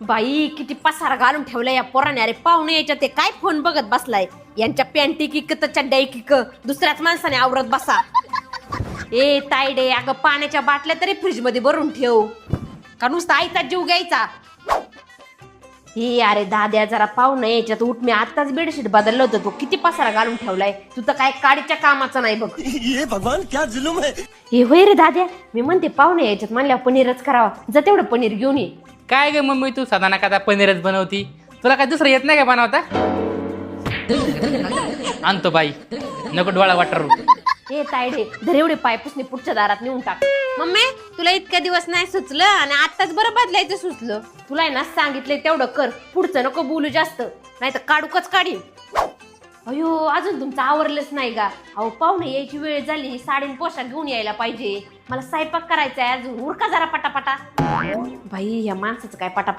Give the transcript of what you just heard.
बाई किती पसारा घालून ठेवलाय या पोराने. अरे पाहुणे यायच्या ते काय फोन बघत बसलाय. यांच्या पॅन्टी किक तर चड्डाई किक दुसऱ्याच माणसाने आवरत बसा. ए तायडे, अगं पाण्याच्या बाटल्या तरी फ्रीज मध्ये भरून ठेव का नुसता आईचा जीव घ्यायचा. हे अरे दाद्या, जरा पाहुणे यायच्यात उठ. मी आताच बेडशीट बदललं होतं. तो किती पसारा घालून ठेवलाय. तू तर काय काडीच्या कामाचा नाही बघ. ये भगवान क्या जुलूम है. हे होय रे दाद्या, मी म्हणते पाहुणे यायच्यात म्हणल्यावर पनीरच करावा. जा तेवढं पनीर घेऊन ये. काय ग मम्मी, तू साधा नका पनीरच बनवती. तुला काय दुसरं येत नाही का बनवता? आणतो बाई, नको डोळा वाटर. हे तायडे, धर एवढे पाय पुसणे पुढच्या दारात नेऊन टाक. मम्मी तुला इतक्या दिवस नाही सुचलं आणि आताच बरं बदलायचं सुचलं. तुला ना सांगितलंय तेवढं कर. पुढचं नको बोलू जास्त, नाही तर काढूकच काढी. अयो, अजून तुमचं आवरलंच नाही का? अहो पाहुणे यायची वेळ झाली. साडीन पोशाख घेऊन यायला पाहिजे. मला स्वयंपाक करायचा आहे अजून. उरका जरा पटापटा. बाई या माणसाचं काय पटापट